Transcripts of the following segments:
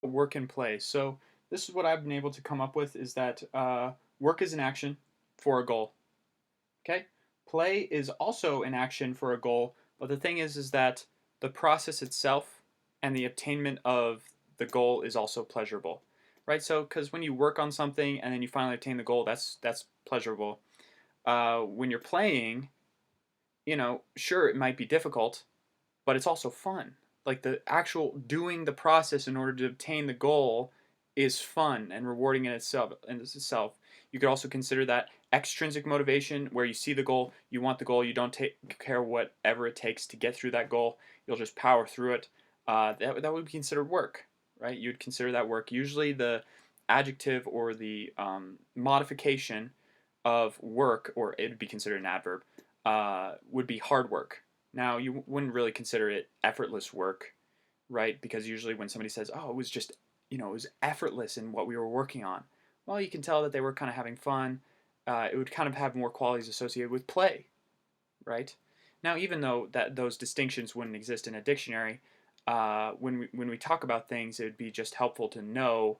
work and play. So this is what I've been able to come up with is that work is an action for a goal. Okay, play is also an action for a goal, but the thing is that the process itself and the attainment of the goal is also pleasurable, right? So because when you work on something and then you finally attain the goal, that's pleasurable. When you're playing, sure it might be difficult, but it's also fun. Like the actual doing the process in order to obtain the goal is fun and rewarding in itself. You could also consider that extrinsic motivation, where you see the goal, you want the goal, you don't care whatever it takes to get through that goal. You'll just power through it. That would be considered work, right? You'd consider that work. Usually, the adjective or the modification of work, or it would be considered an adverb, would be hard work. Now, you wouldn't really consider it effortless work, right? Because usually when somebody says, oh, it was just, it was effortless in what we were working on, well, you can tell that they were kind of having fun. It would kind of have more qualities associated with play, right? Now, even though those distinctions wouldn't exist in a dictionary, when we talk about things, it would be just helpful to know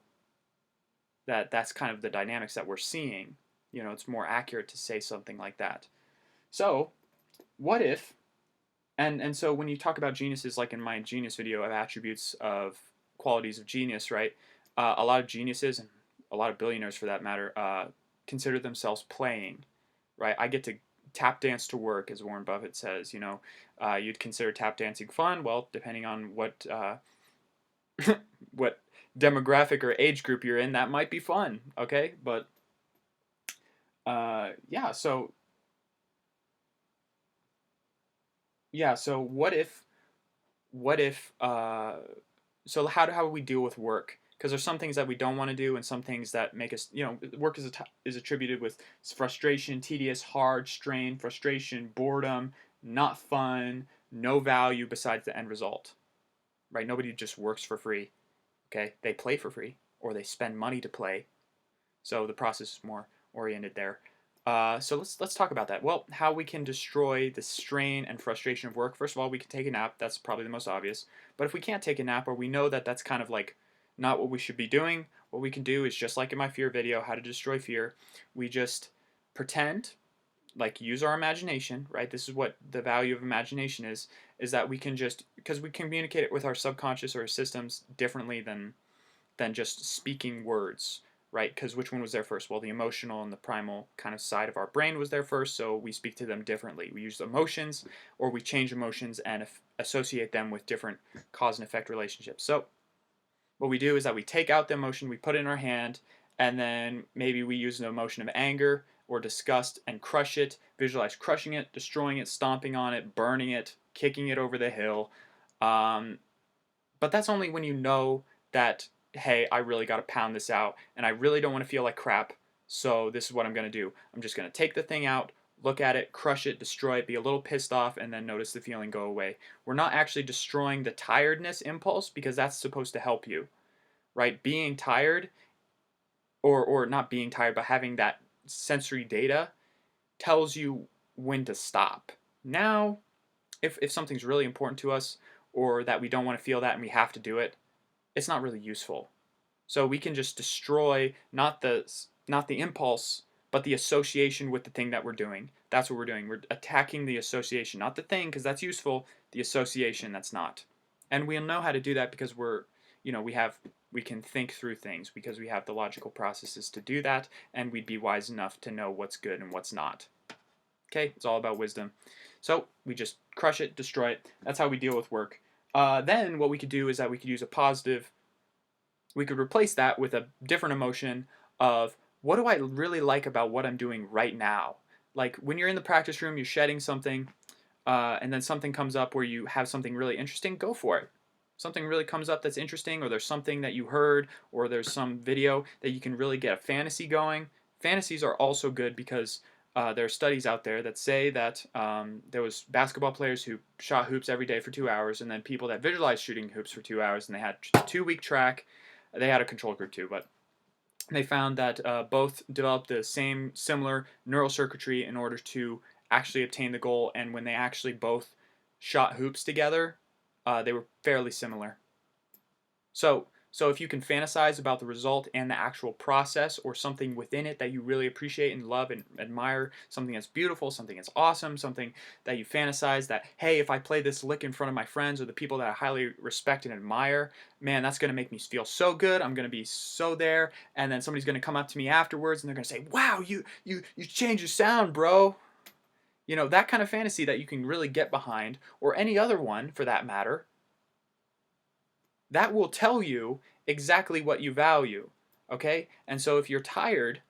that that's kind of the dynamics that we're seeing. It's more accurate to say something like that. So, what if and so when you talk about geniuses, like in my genius video of attributes of qualities of genius, right? A lot of geniuses and a lot of billionaires, for that matter, consider themselves playing, right? I get to tap dance to work, as Warren Buffett says. You'd consider tap dancing fun. Well, depending on what what demographic or age group you're in, that might be fun. Okay, but yeah. So what if so how do we deal with work? Because there's some things that we don't want to do and some things that make us, work is attributed with frustration, tedious, hard, strain, frustration, boredom, not fun, no value besides the end result, right? Nobody just works for free. Okay, they play for free or they spend money to play. So the process is more oriented there. So let's talk about that. Well, how we can destroy the strain and frustration of work. First of all, we can take a nap. That's probably the most obvious. But if we can't take a nap, or we know that that's kind of like not what we should be doing, what we can do is just like in my fear video, how to destroy fear. We just pretend, like use our imagination, right? This is what the value of imagination is that we can just, because we communicate it with our subconscious or our systems differently than just speaking words, right? Because which one was there first? Well, the emotional and the primal kind of side of our brain was there first, so we speak to them differently. We use emotions, or we change emotions and associate them with different cause and effect relationships. So what we do is that we take out the emotion, we put it in our hand, and then maybe we use an emotion of anger or disgust and crush it, visualize crushing it, destroying it, stomping on it, burning it, kicking it over the hill. Um, but that's only when you know that, hey, I really got to pound this out and I really don't want to feel like crap. So this is what I'm going to do. I'm just going to take the thing out, look at it, crush it, destroy it, be a little pissed off, and then notice the feeling go away. We're not actually destroying the tiredness impulse because that's supposed to help you, right? Being tired, or not being tired, but having that sensory data tells you when to stop. Now, if something's really important to us, or that we don't want to feel that and we have to do it, it's not really useful. So we can just destroy not the impulse, but the association with the thing that we're doing. That's what we're doing. We're attacking the association, not the thing, because that's useful. The association, that's not. And we'll know how to do that because we can think through things because we have the logical processes to do that, and we'd be wise enough to know what's good and what's not. Okay, it's all about wisdom. So we just crush it, destroy it. That's how we deal with work. Then what we could do is that we could use a positive. We could replace that with a different emotion of, what do I really like about what I'm doing right now? Like when you're in the practice room, you're shedding something, and then something comes up where you have something really interesting, go for it. Something really comes up that's interesting, or there's something that you heard, or there's some video that you can really get a fantasy going. Fantasies are also good because there are studies out there that say that there was basketball players who shot hoops every day for 2 hours, and then people that visualized shooting hoops for 2 hours, and they had a 2 week track. They had a control group too, but they found that both developed the same similar neural circuitry in order to actually obtain the goal. And when they actually both shot hoops together, they were fairly similar. So So if you can fantasize about the result and the actual process or something within it that you really appreciate and love and admire, something that's beautiful, something that's awesome, something that you fantasize that, hey, if I play this lick in front of my friends or the people that I highly respect and admire, man, that's going to make me feel so good. I'm going to be so there. And then somebody's going to come up to me afterwards and they're going to say, wow, you changed your sound, bro. You know, that kind of fantasy that you can really get behind, or any other one for that matter, that will tell you exactly what you value. Okay? And so if you're tired,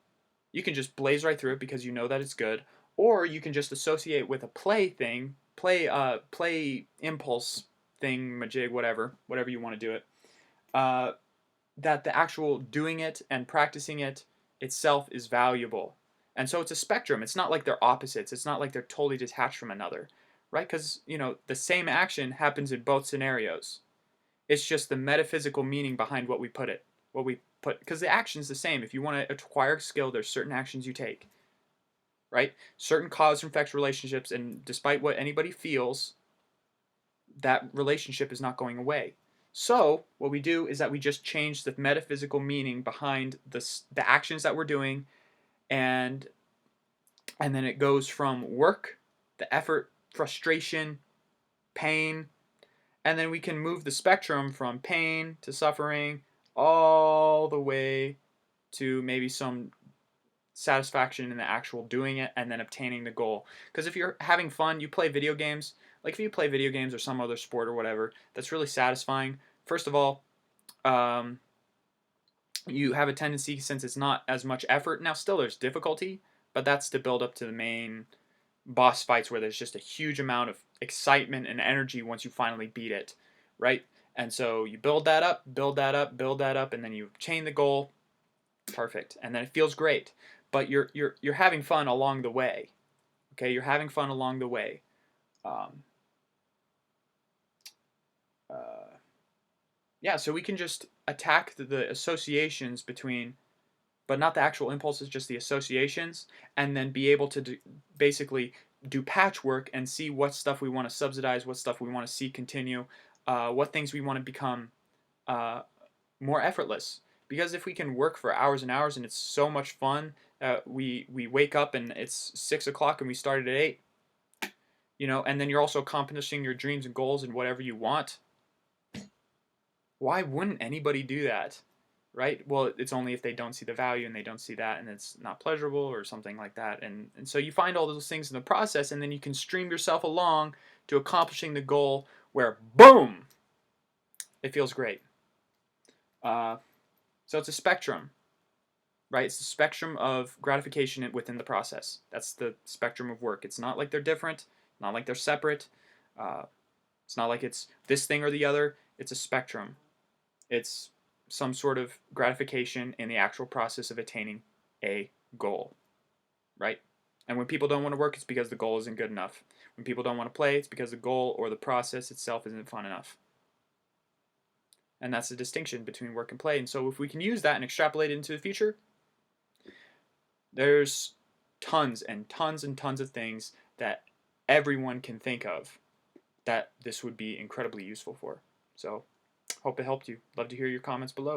you can just blaze right through it because you know that it's good, or you can just associate with a play thing, play impulse thing, majig, whatever you want to do it. That the actual doing it and practicing it itself is valuable. And so it's a spectrum. It's not like they're opposites. It's not like they're totally detached from another, right? Because, you know, the same action happens in both scenarios. It's just the metaphysical meaning behind what we put, because the action's the same. If you want to acquire a skill, there's certain actions you take, right? Certain cause and effect relationships, and despite what anybody feels, that relationship is not going away. So what we do is that we just change the metaphysical meaning behind the actions that we're doing, and then it goes from work, the effort, frustration, pain, and then we can move the spectrum from pain to suffering all the way to maybe some satisfaction in the actual doing it and then obtaining the goal. Because if you're having fun, you play video games. Like if you play video games or some other sport or whatever, that's really satisfying. First of all, um, you have a tendency, since it's not as much effort. Now, still there's difficulty, but that's to build up to the main boss fights where there's just a huge amount of excitement and energy once you finally beat it, right? And so you build that up, build that up, build that up, and then you chain the goal. Perfect. And then it feels great. But you're having fun along the way. Okay, you're having fun along the way. Um, uh, yeah, so we can just attack the associations between, but not the actual impulses, just the associations, and then be able to basically do patchwork and see what stuff we want to subsidize, what stuff we want to see continue, what things we want to become uh, more effortless. Because if we can work for hours and hours and it's so much fun, we wake up and it's 6 o'clock and we started at 8, you know, and then you're also accomplishing your dreams and goals and whatever you want. Why wouldn't anybody do that? Right? Well, it's only if they don't see the value and they don't see that and it's not pleasurable or something like that. And so you find all those things in the process, and then you can stream yourself along to accomplishing the goal where, boom, it feels great. So it's a spectrum, right? It's the spectrum of gratification within the process. That's the spectrum of work. It's not like they're different, not like they're separate. Uh, it's not like it's this thing or the other. It's a spectrum. It's some sort of gratification in the actual process of attaining a goal, right? And when people don't want to work, it's because the goal isn't good enough. When people don't want to play, it's because the goal or the process itself isn't fun enough. And that's the distinction between work and play. And so if we can use that and extrapolate it into the future, there's tons and tons and tons of things that everyone can think of that this would be incredibly useful for. So hope it helped you. Love to hear your comments below.